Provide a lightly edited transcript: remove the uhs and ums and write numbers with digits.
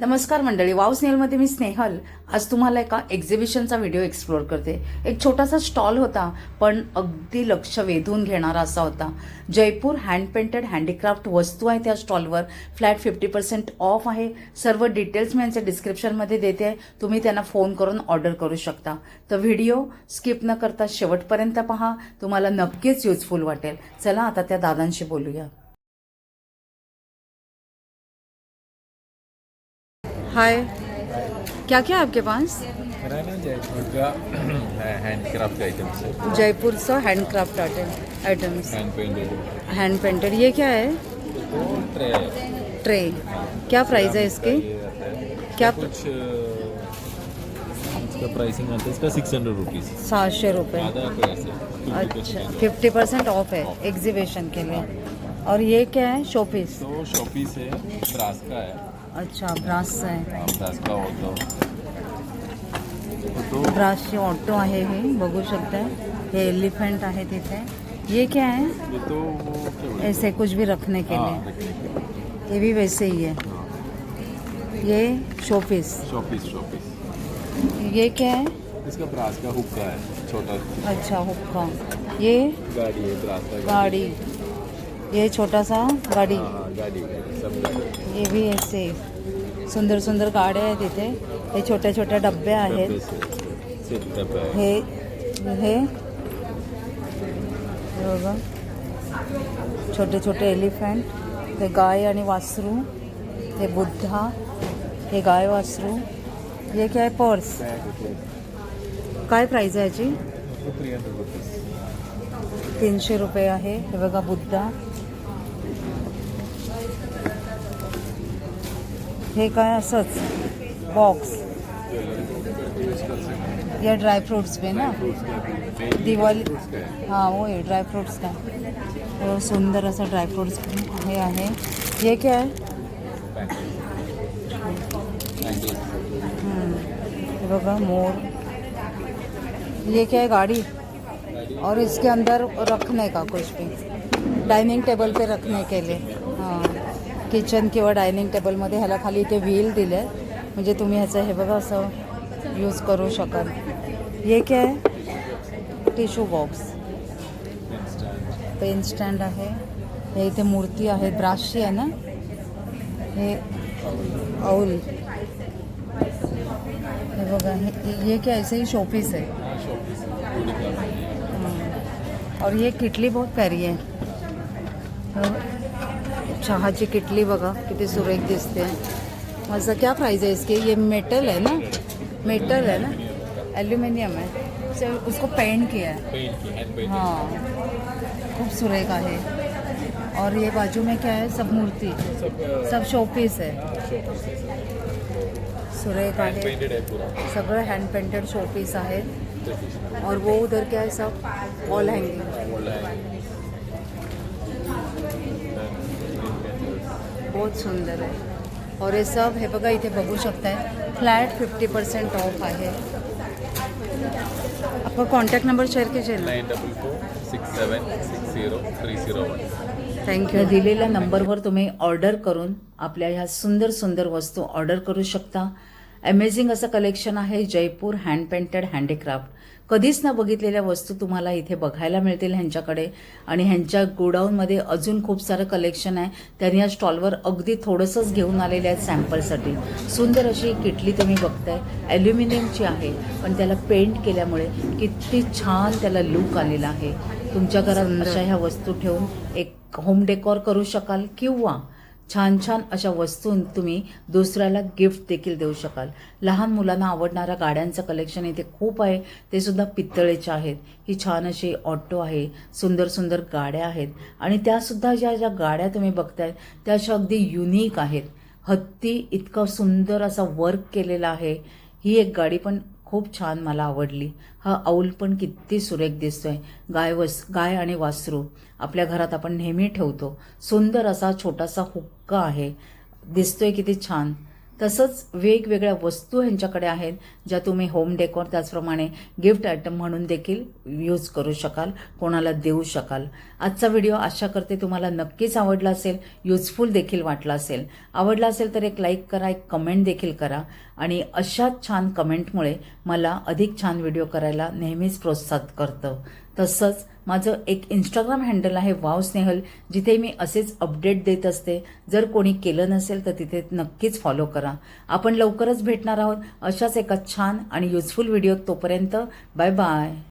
नमस्कार मंडळी, वाव स्नेहलमध्ये मी स्नेहल आज तुम्हाला एका एक्झिबिशनचा व्हिडिओ एक्सप्लोर करते. एक छोटासा स्टॉल होता, पण अगदी लक्ष वेधून घेणारा असा होता. जयपूर हँड पेंटेड हँडीक्राफ्ट वस्तू आहे त्या स्टॉलवर. फ्लॅट 50% ऑफ आहे. सर्व डिटेल्स मी यांच्या डिस्क्रिप्शनमध्ये देते आहे, तुम्ही त्यांना फोन करून ऑर्डर करू शकता. तर व्हिडिओ स्किप न करता शेवटपर्यंत पहा, तुम्हाला नक्कीच युजफुल वाटेल. चला आता त्या दादांशी बोलूया. हाय, क्या क्या है आपके पास? मेरा है ना जयपुर का हैंडक्राफ्ट आइटम्स है। जयपुर से handcraft items, hand painted hand painted. ये क्या है? तो ट्रे है। ट्रे. क्या प्राइस है इसकी? ये आता है। क्या कुछ इसका प्राइसिंग आता है इसका 600 रुपीज़। 700 रुपये. आधा का ऐसे अच्छा, 50% ऑफ है एग्जीबिशन के लिए. और ये क्या है? शोपीस. तो शॉपीस है, ब्रास का है। अच्छा, ब्रास है. हाँ, ब्रास का ऑटो तो ब्रासची ऑटो आहे, हे बघू शकताय. हे एलिफंट आहे तिथे. ये क्या है? ये तो वो क्या बोलते हैं? ऐसे कुछ भी रखने के हाँ, लिए. रखने के लिए। ये भी वैसे ही है. ये शोपीस. शॉपीस ये क्या है? इसका ब्रास का हुक्का है, छोटा अच्छा, हुक्का. ये गाड़ी है, ब्रास का गाड़ी. ये छोटा सा गाड़ी. हाँ, गाड़ी सब गाड़ी। ये भी ऐसे सुंदर सुंदर गाड्या आहेत इथे. हे छोट्या छोट्या डब्बे आहेत. डब्बे से सिर्फ डब्बा है। हे बघा, छोटे छोटे एलिफंट. हे गाय आणि वासरू. हे बुद्धा. हे गाय वासरू. हे काय? पर्स. काय प्राइस आहे याची? 300 रुपीज़। 300 रुपये आहे. हे बघा, बुद्धा. हे काय असंच बॉक्स. या ड्राई फ्रूट्स पे ना दिवाळी. हाँ, वो है ड्राई फ्रूट्स का. और सुंदर असा ड्राई फ्रूट्स हे आहे. ये क्या है? हे बघा, मोर. ये क्या है? गाड़ी. और इसके अंदर रखने का कुछ भी, डाइनिंग टेबल पे रखने के लिए. हाँ, किचन किंवा डायनिंग टेबलमध्ये ह्याला खाली इथे व्हील दिले आहे, म्हणजे तुम्ही ह्याचं हे बघा असं यूज करू शकाल. ये क्या है? Tissue box. पेन स्टँड आहे. हे इथे मूर्ती आहे, ब्रासची आहे ना. हे औल. हे बघा, ये क्या ऐसे ही शोपीस है. और ये किटली बहुत प्यारी है. चहाची किटली बघा किती सुरेख दिसते. मस्त. क्या प्राइस है इसकी? ये मेटल है ना? मेटल है ना? एल्युमिनियम है. सिर्फ उसको पेंट किया है. हाँ, खूब सुरेख आहे. और ये बाजू में क्या है? सब मूर्ति, सब शोपीस है. सुरेख आहे. सगळं हँड पेंटेड शोपीस आहे. और वो उधर क्या है? सब वॉल हैंगिंग. बहुत सुंदर है. और हे सब हे बघा इथे बघू शकताय. फ्लॅट 50% ऑफ आहे. आपका कॉन्टॅक्ट नंबर शेअर कीजिए ना. 9446760301। थँक्यू. दिलेल्या नंबरवर तुम्ही ऑर्डर करून आपल्या ह्या सुंदर सुंदर वस्तू ऑर्डर करू शकता. अमेझिंग असं कलेक्शन आहे जयपूर हँड पेंटेड हँडीक्राफ्ट. कधीच न बघितलेल्या वस्तू तुम्हाला इथे बघायला मिळतील ह्यांच्याकडे. आणि ह्यांच्या गोडाऊनमध्ये अजून खूप सारं कलेक्शन आहे. त्यांनी या स्टॉलवर अगदी थोडंसंच घेऊन आलेले आहेत सॅम्पलसाठी. सुंदर अशी किटली तुम्ही बघताय, ॲल्युमिनियमची आहे, पण त्याला पेंट केल्यामुळे किती छान त्याला लुक आलेला आहे. तुमच्या घरात अशा ह्या वस्तू ठेवून एक होम डेकोर करू शकाल, किंवा छान छान अशा वस्तू तुम्ही दुसऱ्याला गिफ्ट देखील देऊ शकाल. लहान मुलांना आवडणाऱ्या गाड्यांचं कलेक्शन इथे खूप आहे, ते सुद्धा पितळेच्या आहेत. ही छान अशी ऑटो आहे, सुंदर सुंदर गाड्या आहेत. आणि त्यासुद्धा ज्या गाड्या तुम्ही बघताय त्या अशा अगदी युनिक आहेत. हत्ती इतकं सुंदर असा वर्क केलेला आहे. ही एक गाडी पण खूप छान मला आवडली. हा औल पण किती सुरेख दिसतोय. गाय आणि वासरू आपल्या घरात आपण नेहमी ठेवतो. सुंदर असा छोटासा हुक्का आहे, दिसतोय किती छान. तसंच वेगवेगळ्या वस्तू ह्यांच्याकडे आहेत ज्या तुम्ही होम डेकोर त्याचप्रमाणे गिफ्ट आयटम म्हणून देखील यूज करू शकाल, कोणाला देऊ शकाल. आजचा व्हिडिओ आशा करते तुम्हाला नक्कीच आवडला असेल, युजफुल देखील वाटला असेल. आवडला असेल तर एक लाईक करा, एक कमेंट देखील करा आणि अशाच छान कमेंटमुळे मला अधिक छान व्हिडिओ करायला नेहमीच प्रोत्साहित करतं. तसंच माझं एक इंस्टाग्राम हँडल आहे वाव स्नेहल, जिथे मी असेच अपडेट देत असते. जर कोणी केलं नसेल तर तिथे नक्कीच फॉलो करा. आपण लवकरच भेटणार आहोत अशाच एका छान आणि युजफुल व्हिडिओत. तोपर्यंत बाय बाय.